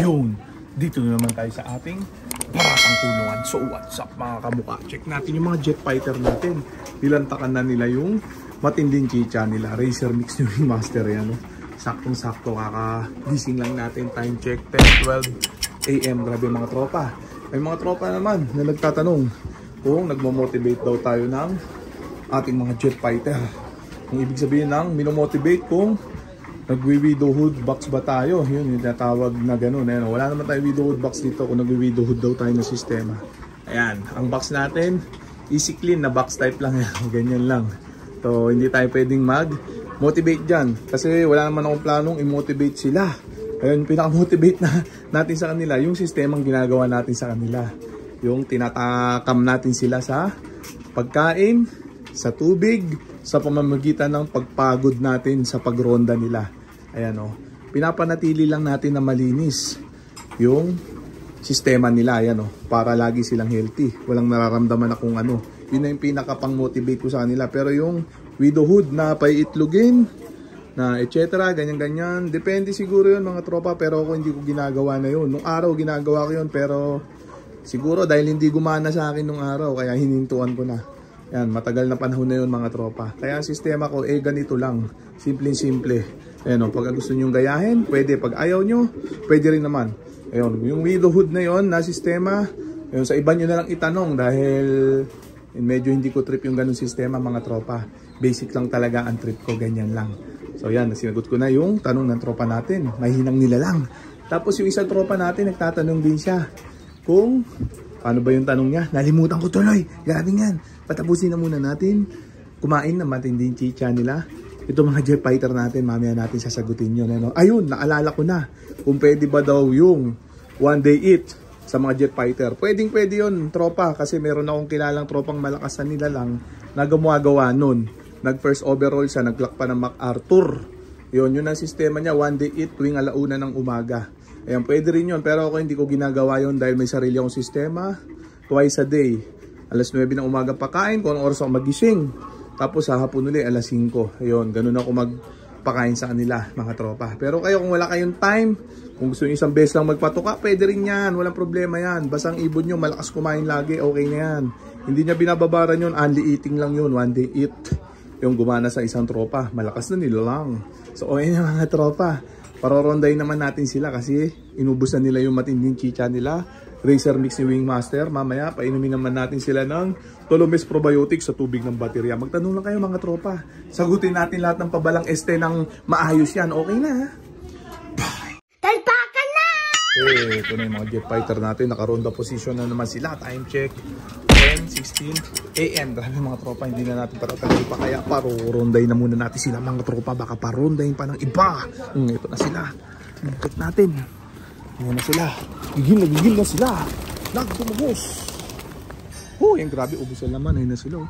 Ayun, dito na naman tayo sa ating paratang kulungan. So what's up mga kamukha? Check natin yung mga jet fighter natin. Nilantakan na nila yung matinding chicha nila. Racer Mix New Wing Master yan. Saktong-sakto, kakagising lang natin. Time check 10:12 AM. Grabe mga tropa. May mga tropa naman na nagtatanong kung nagmo-motivate daw tayo ng ating mga jet fighter. Ang ibig sabihin ng minomotivate kung nagwi-widowhood box ba tayo. Yun yung tinatawag na gano'n. Ayan, wala naman tayo widowhood box dito kung nagwi-widowhood daw tayo ng sistema. Ayan, ang box natin easy clean na box type lang yan. Ganyan lang. So hindi tayo pwedeng mag-motivate dyan kasi wala naman akong planong i-motivate sila. Ayun, pinaka-motivate natin sa kanila yung sistemang ginagawa natin sa kanila. Yung tinatakam natin sila sa pagkain, sa tubig, sa pamamagitan ng pagpagod natin sa pagronda nila. Ayan o, pinapanatili lang natin na malinis yung sistema nila. Ayan o, para lagi silang healthy. Walang nararamdaman na kung ano. Yun na yung pinaka-pang-motivate ko sa kanila. Pero yung widowhood na paiitlogin, na etc. ganyan-ganyan. Depende siguro yun mga tropa, pero ako hindi ko ginagawa na yun. Nung araw ginagawa ko yun, pero siguro dahil hindi gumana sa akin nung araw, kaya hinintuan ko na. Yan, matagal na panahon na yun mga tropa. Kaya ang sistema ko, ganito lang. Simple-simple. Ayan o, pag gusto nyong gayahin, pwede. Pag ayaw nyo, pwede rin naman. Ayun, yung widowhood na yun, na sistema, ayun, sa iba nyo na lang itanong dahil medyo hindi ko trip yung ganun sistema mga tropa. Basic lang talaga ang trip ko, ganyan lang. So yan, sinagot ko na yung tanong ng tropa natin. Mahinang nila lang. Tapos yung isang tropa natin, nagtatanong din siya kung paano ba yung tanong niya. Nalimutan ko tuloy. Grabe yan. Patapusin na muna natin. Kumain na matinding chicha nila. Ito mga jet fighter natin, mamaya natin sasagutin yun. Ano? Ayun, naalala ko na. Kung pwede ba daw yung one day eat sa mga jet fighter. Pwedeng pwede yun, tropa. Kasi meron akong kilalang tropang malakas na nila lang na gumagawa nun. Nag-first overall siya, nag-lock pa ng MacArthur. Yun ang sistema niya, one day eat tuwing alauna ng umaga. Ayan, pwede rin yun. Pero ako hindi ko ginagawa yun dahil may sarili akong sistema. Twice a day. Alas 9 ng umaga pakain, kung anong oras ako magising. Tapos sa hapon ulit, alas 5. Ayun, ganun ako magpakain sa kanila, mga tropa. Pero kayo, kung wala kayong time, kung gusto nyo isang beses lang magpatuka, pwede rin yan. Walang problema yan. Basta ang ibon nyo, malakas kumain lagi, okay na yan. Hindi niya binababaran yun, only eating lang yun, one day eat. Yung gumana sa isang tropa, malakas na nila lang. So okay na mga tropa, parorondayin naman natin sila kasi inubusan nila yung matinding chicha nila. Racer Mix New Wing Master. Mamaya painumin naman natin sila ng Tolomes Probiotics sa tubig ng baterya. Magtanong lang kayo mga tropa, sagutin natin lahat ng pabalang este ng maayos yan. Okay na ha? Bye! Talpakan na! Ito na yung mga jet fighter natin, nakaronda position na naman sila. Time check 10:16 AM. Grabe mga tropa, hindi na natin patatagal pa, kaya parurondayin na muna natin sila mga tropa. Baka parondayin pa ng iba. Ito na sila. Check natin. Ito na sila. Gigil na sila. Nagtumugos. Yan, grabe. Ubus na naman. Ayun na sila.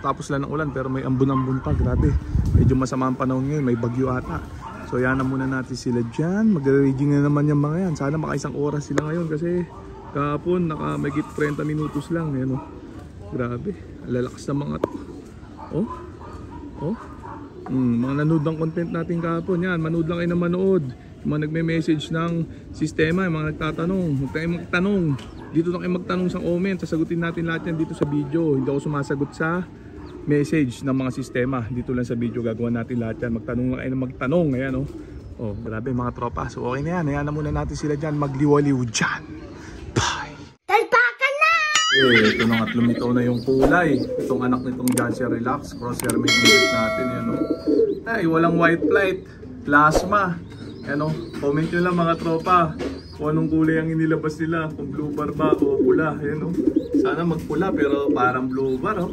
Tapos lang ng ulan pero may ambon-ambon pa. Grabe. Medyo masama ang panahon ngayon. May bagyo ata. So yan na muna natin sila dyan. Magre-raging na naman yung mga yan. Sana makaisang oras sila ngayon kasi kahapon nakamagit 30 minutos lang. Ayan o. Grabe. Lalakas na mga to. Mga nanood ng content natin kahapon. Yan. Manood lang kayo na manood. Yung mga nagme-message ng sistema. Yung mga nagtatanong. Huwag tayo magtanong. Dito na kayo magtanong sa comment. Sasagutin natin lahat yan dito sa video. Hindi ako sumasagot sa message ng mga sistema. Dito lang sa video gagawa natin lahat yan. Magtanong lang kayo na magtanong. Ayan o. Grabe mga tropa. So okay na yan. Hayaan na muna natin sila dyan. Magliwaliw dyan. Ito na nga't lumitaw na yung kulay. Itong anak nitong Joshua Relax Crosshair Mate natin. Ay, walang white flight, plasma. Comment nyo lang mga tropa kung anong kulay ang inilabas nila, kung blue bar ba o pula. Sana magpula pero parang blue bar.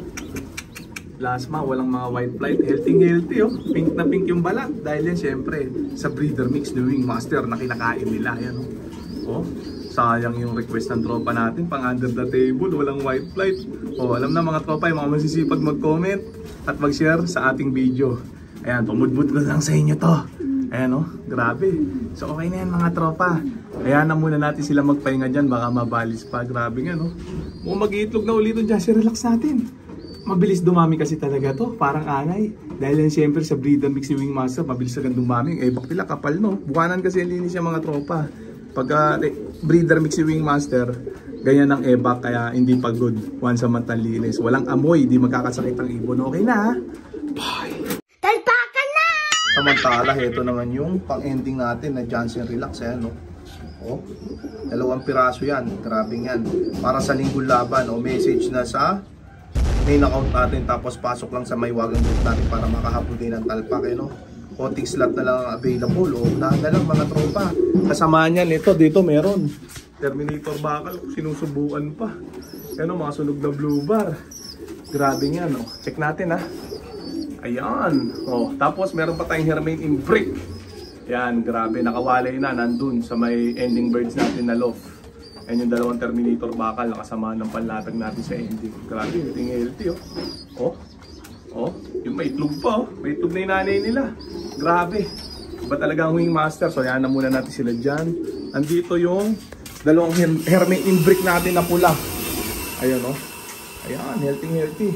Plasma, walang mga white flight. Healthy. Pink na pink yung balat dahil yan syempre sa breeder mix New Wing Master na kinakain nila. Sayang yung request ng tropa natin, pang under the table, walang white flight. Alam na mga tropa, yung mga masisipag mag-comment at mag-share sa ating video. Ayan, pamudbud ko lang sa inyo to. Ayan grabe. So okay na yan mga tropa. Ayan na muna natin sila magpahinga dyan, baka mabalis pa. Grabe nga Kung mag-iitlog na ulit yung Joshua Relax natin. Mabilis dumami kasi talaga to, parang anay. Dahil yan siyempre sa breeder mix New Wing Master, mabilis agad dumami. Bak nila kapal Bukanan kasi ang linis yung mga tropa. Pag breeder mix si Wingmaster, ganyan ang evac kaya hindi pagod. Once a month ang linis. Walang amoy, di magkakasakit ang ibon. Okay na ha? Bye! Talpakan na! Samantala, ito naman yung pang-ending natin na Johnson Relax. Ayan, no? Oh, 2 piraso yan. Grabe yan. Para sa linggong laban. O message na sa main account natin. Tapos pasok lang sa may wagang group natin para makahabol din ng talpak. Eh, no? Coating slot na lang available. O, unahan na lang mga tropa. Kasama niyan, ito dito meron Terminator bakal, sinusubukan pa. Ano, mga sunog na blue bar. Grabe yan, oh. Check natin ha. Ayan. Oh, tapos meron pa tayong Hermain in brick. Yan, grabe, nakawalay na nandun sa may ending birds natin na loft. Ayan yung 2 Terminator bakal nakasama ng panlatag natin sa ending. Grabe, healthy oh. Oh. Oh, yung may itlog pa oh. May itlog na yung nanay nila. Grabe. Iba talaga ang Wingmaster. So yan na muna natin sila dyan. Andito yung 2 Hermain in brick natin na pula. Ayan oh. Ayan, healthy.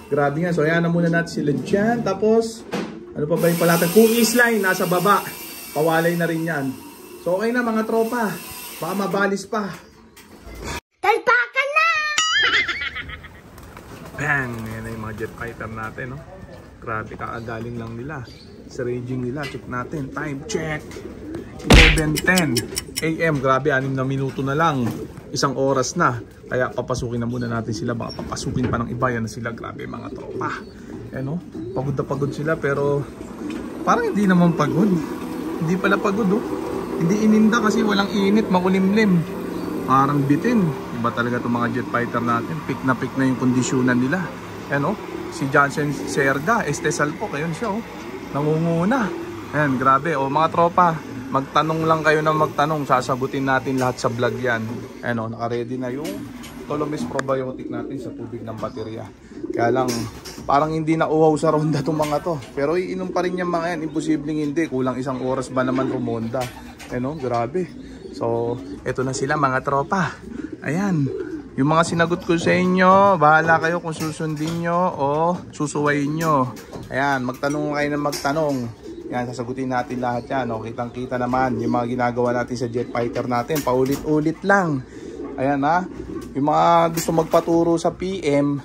Grabe nga. So ayan na muna natin sila dyan. Tapos, ano pa ba yung palatag? Kung isline, nasa baba. Pawalay na rin yan. So okay na mga tropa. Baka mabalis pa. Talpakan na! Bang! Yan na yung mga jet fighter natin, no? Grabe, kakagaling lang nila. Sa raging nila, check natin. Time check! 11:10 AM. Grabe, 6 na minuto na lang. 1 oras na. Kaya papasukin na muna natin sila. Baka papasukin pa ng iba. Yan na sila. Grabe, mga tropa. Yan, no? Pagod na pagod sila, pero parang hindi naman pagod. Hindi pala pagod, oh. Hindi ininda kasi walang init, makulimlim. Parang bitin. Iba talaga itong mga jet fighter natin. Pick na yung kondisyonan nila. Ayan, oh. Si Johnson Serga, Estesal po, ayun siya, oh. Nangunguna. Ayan, grabe. O mga tropa, magtanong lang kayo na magtanong. Sasagutin natin lahat sa vlog yan. Ayan, oh, naka-ready na yung Tolomis probiotic natin sa tubig ng baterya. Kaya lang, parang hindi na uhaw sa ronda itong mga to. Pero iinom pa rin yung mga yan. Imposibleng hindi. Kulang 1 oras ba naman rumonda. Ayan, oh, grabe. So, eto na sila mga tropa. Ayan. Yung mga sinagot ko sa inyo, bahala kayo kung susundin nyo o susuwayin nyo. Ayan, magtanong kayo na magtanong. Yan, sasagutin natin lahat yan. O, kitang-kita naman yung mga ginagawa natin sa jet fighter natin. Paulit-ulit lang. Ayan ha. Yung mga gusto magpaturo sa PM,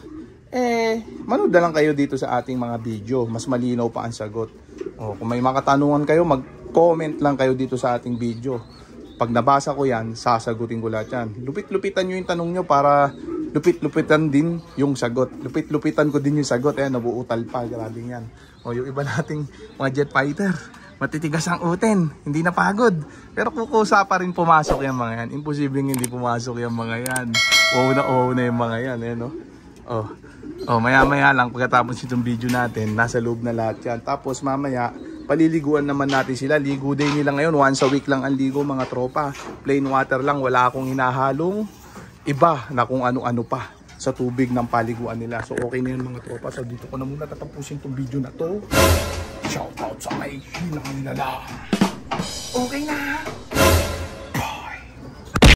manood na lang kayo dito sa ating mga video. Mas malinaw pa ang sagot. O, kung may mga katanungan kayo, mag-comment lang kayo dito sa ating video. Pag nabasa ko yan, sasagutin ko lahat yan. Lupit-lupitan nyo yung tanong nyo para lupit-lupitan din yung sagot. Lupit-lupitan ko din yung sagot. Ayan, nabuutal pa. Grabe yan. O, yung iba nating mga jet fighter, matitigas ang utin. Hindi na pagod. Pero kukusa pa rin pumasok yung mga yan. Imposibleng hindi pumasok yung mga yan. Oo na yung mga yan. Ayan, oh, maya-maya lang pagkatapos itong video natin, nasa loob na lahat yan. Tapos mamaya, paliliguan naman natin sila. Ligo day nila ngayon. Once a week lang ang ligo mga tropa. Plain water lang. Wala akong hinahalong iba na kung ano-ano pa sa tubig ng paliguan nila. So okay na yun mga tropa. So dito ko na muna tatapusin itong video na to. Shout out sa may hinang nila. Okay na.